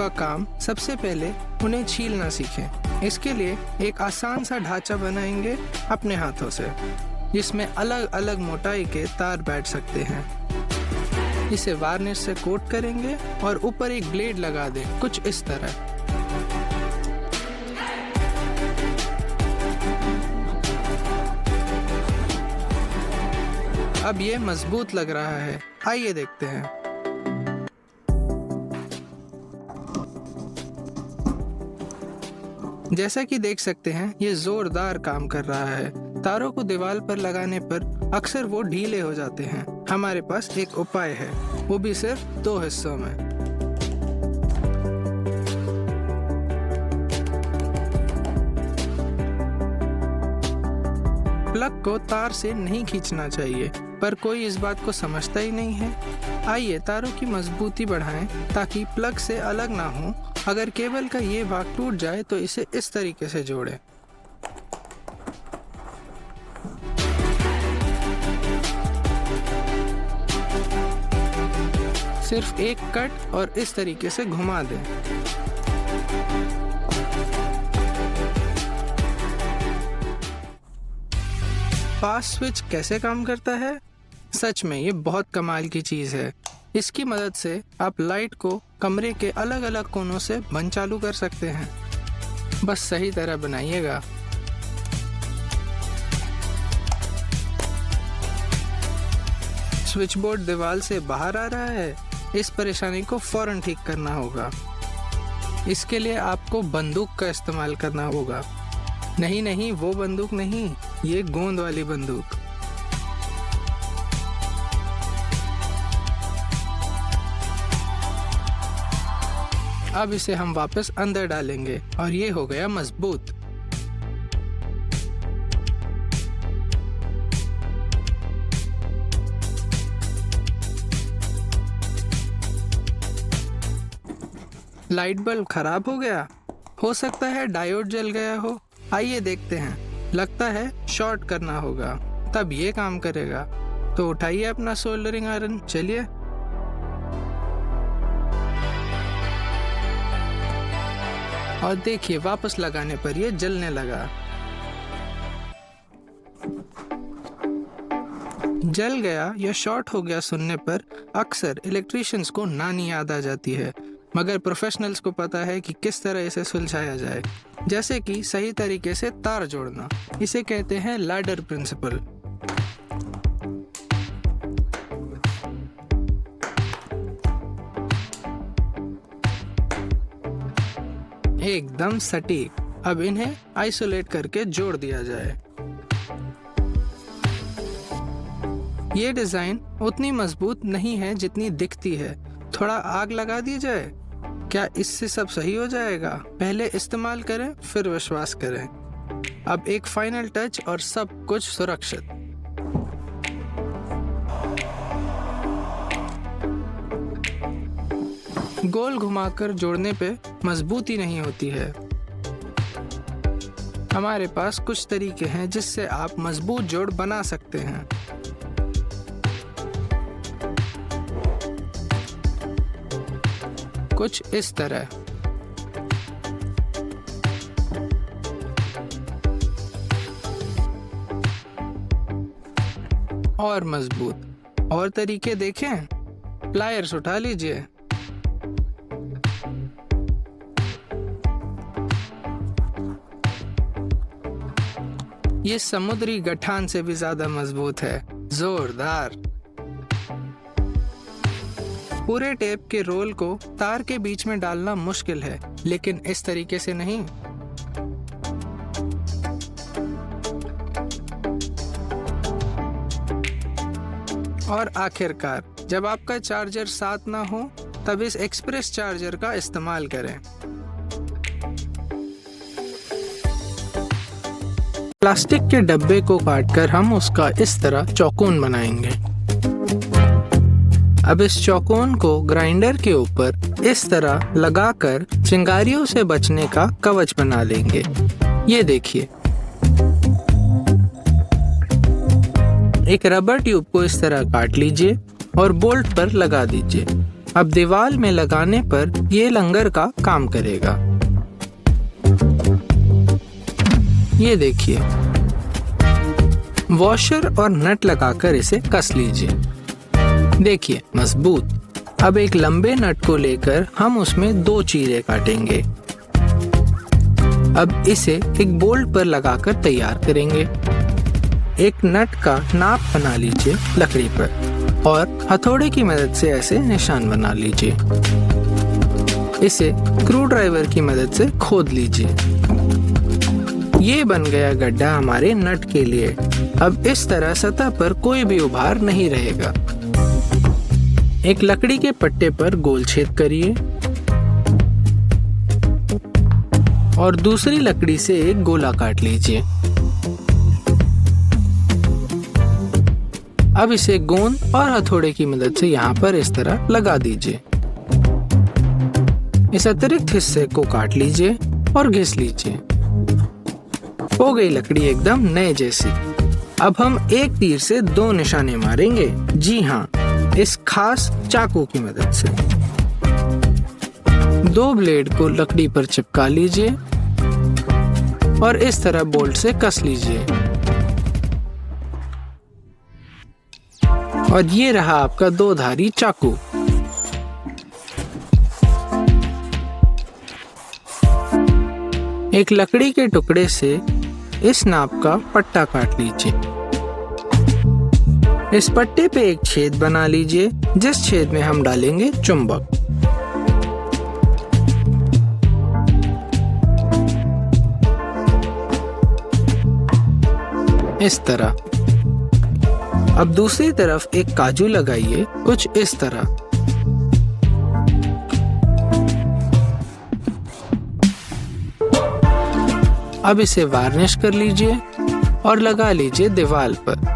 का काम सबसे पहले उन्हें छीलना सीखें। इसके लिए एक आसान सा ढांचा बनाएंगे अपने हाथों से, जिसमें अलग अलग मोटाई के तार बैठ सकते हैं। इसे वार्निश से कोट करेंगे और ऊपर एक ब्लेड लगा दें, कुछ इस तरह। अब ये मजबूत लग रहा है, आइए देखते हैं। जैसा कि देख सकते हैं, ये जोरदार काम कर रहा है। तारों को दीवार पर लगाने पर अक्सर वो ढीले हो जाते हैं। हमारे पास एक उपाय है, वो भी सिर्फ 2 हिस्सों में। प्लग को तार से नहीं खींचना चाहिए, पर कोई इस बात को समझता ही नहीं है। आइए तारों की मजबूती बढ़ाएं ताकि प्लग से अलग ना हो। अगर केबल का ये भाग टूट जाए तो इसे इस तरीके से जोड़ें। सिर्फ एक कट और इस तरीके से घुमा दें। पास स्विच कैसे काम करता है? सच में ये बहुत कमाल की चीज़ है। इसकी मदद से आप लाइट को कमरे के अलग अलग कोनों से बंद चालू कर सकते हैं। बस सही तरह बनाइएगा। स्विच बोर्ड दीवार से बाहर आ रहा है, इस परेशानी को फौरन ठीक करना होगा। इसके लिए आपको बंदूक का इस्तेमाल करना होगा। नहीं, वो बंदूक नहीं, ये गोंद वाली बंदूक। अब इसे हम वापस अंदर डालेंगे और ये हो गया मजबूत। लाइट बल्ब खराब हो गया, हो सकता है डायोड जल गया हो। आइए देखते हैं। लगता है शॉर्ट करना होगा, तब ये काम करेगा। तो उठाइए अपना सोल्डरिंग आयरन, चलिए। और देखिए, वापस लगाने पर ये जलने लगा। जल गया या शॉर्ट हो गया सुनने पर अक्सर इलेक्ट्रिशियंस को नानी याद आ जाती है, मगर प्रोफेशनल्स को पता है कि किस तरह इसे सुलझाया जाए। जैसे कि सही तरीके से तार जोड़ना, इसे कहते हैं लैडर प्रिंसिपल। एकदम सटीक। अब इन्हें आइसोलेट करके जोड़ दिया जाए। ये डिजाइन उतनी मजबूत नहीं है जितनी दिखती है। थोड़ा आग लगा दी जाए, क्या इससे सब सही हो जाएगा? पहले इस्तेमाल करें, फिर विश्वास करें। अब एक फाइनल टच और सब कुछ सुरक्षित। गोल घुमाकर जोड़ने पे मजबूती नहीं होती है। हमारे पास कुछ तरीके हैं जिससे आप मजबूत जोड़ बना सकते हैं। कुछ इस तरह। और मजबूत। और तरीके देखें। प्लायर्स उठा लीजिए। ये समुद्री गठान से भी ज्यादा मजबूत है। जोरदार। पूरे टेप के रोल को तार के बीच में डालना मुश्किल है, लेकिन इस तरीके से नहीं। और आखिरकार, जब आपका चार्जर साथ ना हो, तब इस एक्सप्रेस चार्जर का इस्तेमाल करें। प्लास्टिक के डब्बे को काटकर हम उसका इस तरह चौकोन बनाएंगे। अब इस चौकोन को ग्राइंडर के ऊपर इस तरह लगाकर चिंगारियों से बचने का कवच बना लेंगे। ये देखिए, एक रबर ट्यूब को इस तरह काट लीजिए और बोल्ट पर लगा दीजिए। अब दीवार में लगाने पर ये लंगर का काम करेगा। ये देखिए, वॉशर और नट लगाकर इसे कस लीजिए। देखिए, मजबूत। अब एक लंबे नट को लेकर हम उसमें 2 चीरे काटेंगे। अब इसे एक बोल्ट पर लगाकर तैयार करेंगे। एक नट का नाप बना लीजिए लकड़ी पर और हथौड़े की मदद से ऐसे निशान बना लीजिए। इसे स्क्रू ड्राइवर की मदद से खोद लीजिए। ये बन गया गड्ढा हमारे नट के लिए। अब इस तरह सतह पर कोई भी उभार नहीं रहेगा। एक लकड़ी के पट्टे पर गोल छेद करिए और दूसरी लकड़ी से एक गोला काट लीजिए। अब इसे गोंद और हथौड़े की मदद से यहाँ पर इस तरह लगा दीजिए। इस अतिरिक्त हिस्से को काट लीजिए और घिस लीजिए। हो गई लकड़ी एकदम नए जैसी। अब हम एक तीर से 2 निशाने मारेंगे। जी हाँ, इस खास चाकू की मदद से। 2 ब्लेड को लकड़ी पर चिपका लीजिए और इस तरह बोल्ट से कस लीजिए। और ये रहा आपका 2 धारी चाकू। एक लकड़ी के टुकड़े से इस नाप का पट्टा काट लीजिए। इस पट्टे पे एक छेद बना लीजिए, जिस छेद में हम डालेंगे चुंबक। इस तरह। अब दूसरी तरफ एक काजू लगाइए, कुछ इस तरह। अब इसे वार्निश कर लीजिए और लगा लीजिए दीवार पर।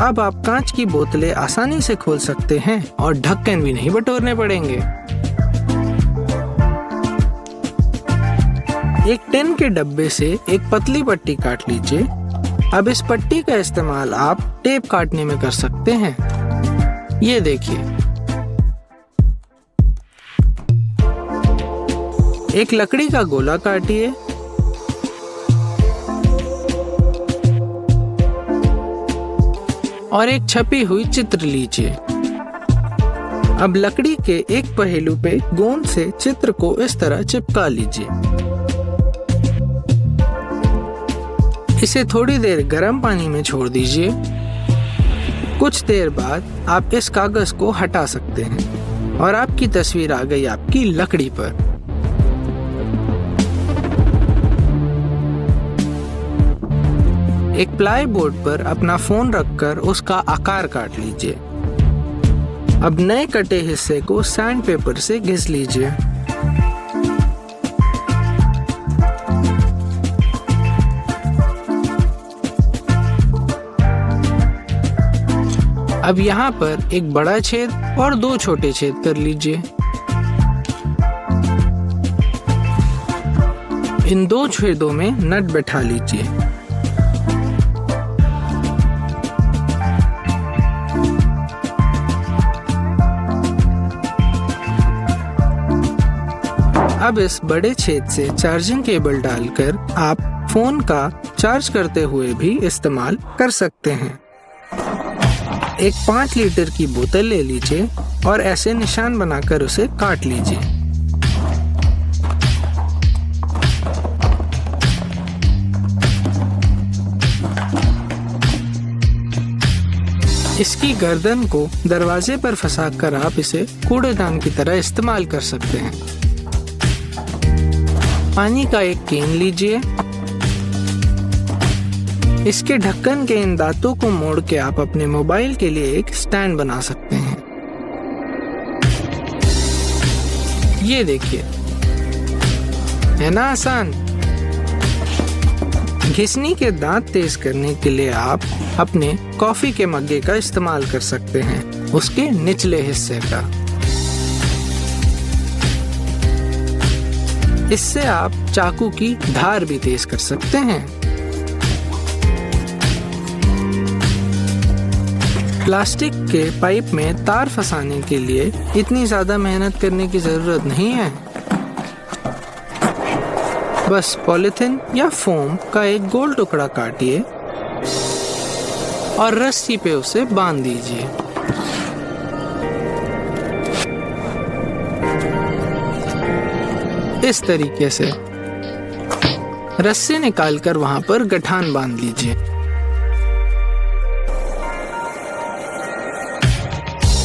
अब आप कांच की बोतलें आसानी से खोल सकते हैं और ढक्कन भी नहीं बटोरने पड़ेंगे। एक टिन के डब्बे से एक पतली पट्टी काट लीजिए। अब इस पट्टी का इस्तेमाल आप टेप काटने में कर सकते हैं। ये देखिए, एक लकड़ी का गोला काटिए और एक छपी हुई चित्र लीजिए। अब लकड़ी के एक पहलू पे गोंद से चित्र को इस तरह चिपका लीजिए। इसे थोड़ी देर गर्म पानी में छोड़ दीजिए। कुछ देर बाद आप इस कागज को हटा सकते हैं और आपकी तस्वीर आ गई आपकी लकड़ी पर। एक प्लाई बोर्ड पर अपना फोन रखकर उसका आकार काट लीजिए। अब नए कटे हिस्से को सैंड पेपर से घिस लीजिए। अब यहाँ पर एक बड़ा छेद और 2 छोटे छेद कर लीजिए। इन 2 छेदों में नट बैठा लीजिए। अब इस बड़े छेद से चार्जिंग केबल डालकर आप फोन का चार्ज करते हुए भी इस्तेमाल कर सकते हैं। एक 5 लीटर की बोतल ले लीजिए और ऐसे निशान बनाकर उसे काट लीजिए। इसकी गर्दन को दरवाजे पर फंसाकर आप इसे कूड़ेदान की तरह इस्तेमाल कर सकते हैं। पानी का एक केन लीजिए। इसके ढक्कन के इन दांतों को मोड़ के आप अपने मोबाइल के लिए एक स्टैंड बना सकते हैं। ये देखिए, है ना आसान। घिसनी के दांत तेज करने के लिए आप अपने कॉफी के मग्गे का इस्तेमाल कर सकते हैं, उसके निचले हिस्से का। इससे आप चाकू की धार भी तेज कर सकते हैं। प्लास्टिक के पाइप में तार फंसाने के लिए इतनी ज्यादा मेहनत करने की जरूरत नहीं है। बस पॉलिथीन या फोम का एक गोल टुकड़ा काटिए और रस्सी पे उसे बांध दीजिए। इस तरीके से रस्सी निकालकर वहां पर गठान बांध लीजिए।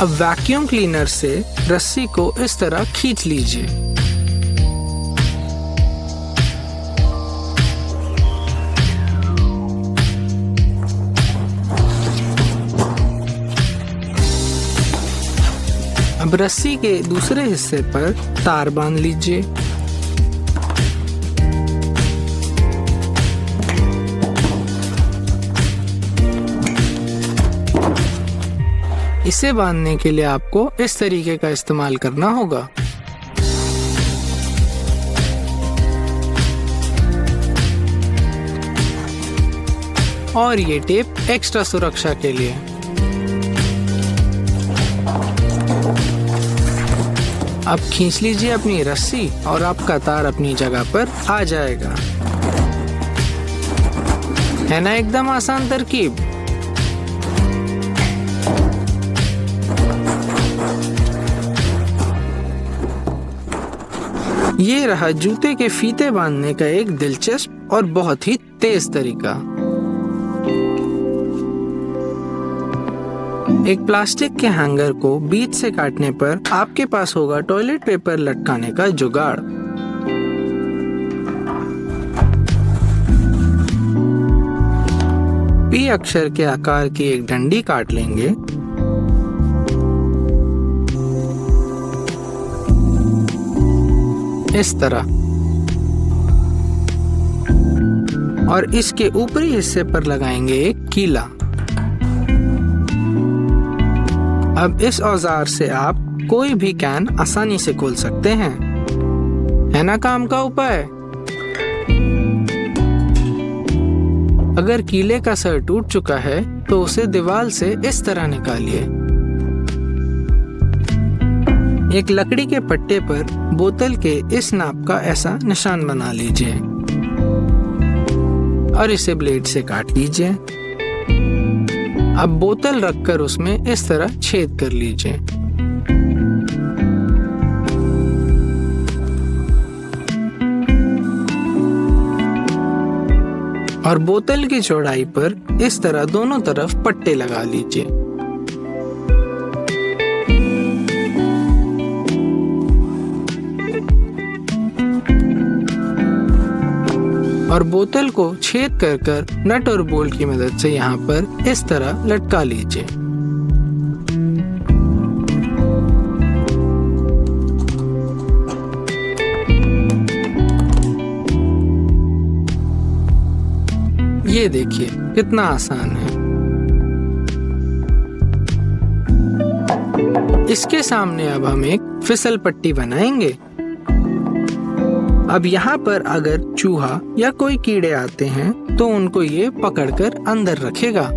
अब वैक्यूम क्लीनर से रस्सी को इस तरह खींच लीजिए। अब रस्सी के दूसरे हिस्से पर तार बांध लीजिए। इसे बांधने के लिए आपको इस तरीके का इस्तेमाल करना होगा। और ये टेप एक्स्ट्रा सुरक्षा के लिए। अब खींच लीजिए अपनी रस्सी और आपका तार अपनी जगह पर आ जाएगा। है ना एकदम आसान तरकीब। ये रहा जूते के फीते बांधने का एक दिलचस्प और बहुत ही तेज तरीका। एक प्लास्टिक के हैंगर को बीच से काटने पर आपके पास होगा टॉयलेट पेपर लटकाने का जुगाड़। पी अक्षर के आकार की एक डंडी काट लेंगे। इस तरह, और इसके ऊपरी हिस्से पर लगाएंगे एक कीला। अब इस औजार से आप कोई भी कैन आसानी से खोल सकते हैं। है ना काम का उपाय। अगर कीले का सर टूट चुका है तो उसे दीवार से इस तरह निकालिए। एक लकड़ी के पट्टे पर बोतल के इस नाप का ऐसा निशान बना लीजिए और इसे ब्लेड से काट लीजिए। अब बोतल रखकर उसमें इस तरह छेद कर लीजिए। और बोतल की चौड़ाई पर इस तरह दोनों तरफ पट्टे लगा लीजिए। और बोतल को छेद कर नट और बोल्ट की मदद से यहाँ पर इस तरह लटका लीजिए। ये देखिए कितना आसान है। इसके सामने अब हम एक फिसल पट्टी बनाएंगे। अब यहाँ पर अगर चूहा या कोई कीड़े आते हैं तो उनको ये पकड़कर अंदर रखेगा।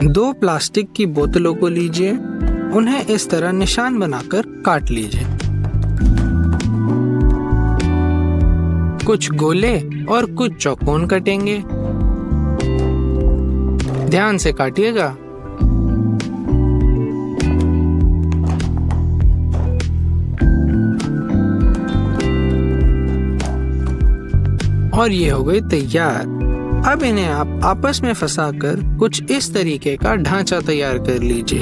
2 प्लास्टिक की बोतलों को लीजिए, उन्हें इस तरह निशान बनाकर काट लीजिए। कुछ गोले और कुछ चौकोन कटेंगे। ध्यान से काटिएगा। और ये हो गई तैयार। अब इन्हें आप आपस में फंसाकर कुछ इस तरीके का ढांचा तैयार कर लीजिए।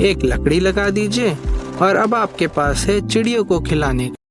एक लकड़ी लगा दीजिए और अब आपके पास है चिड़ियों को खिलाने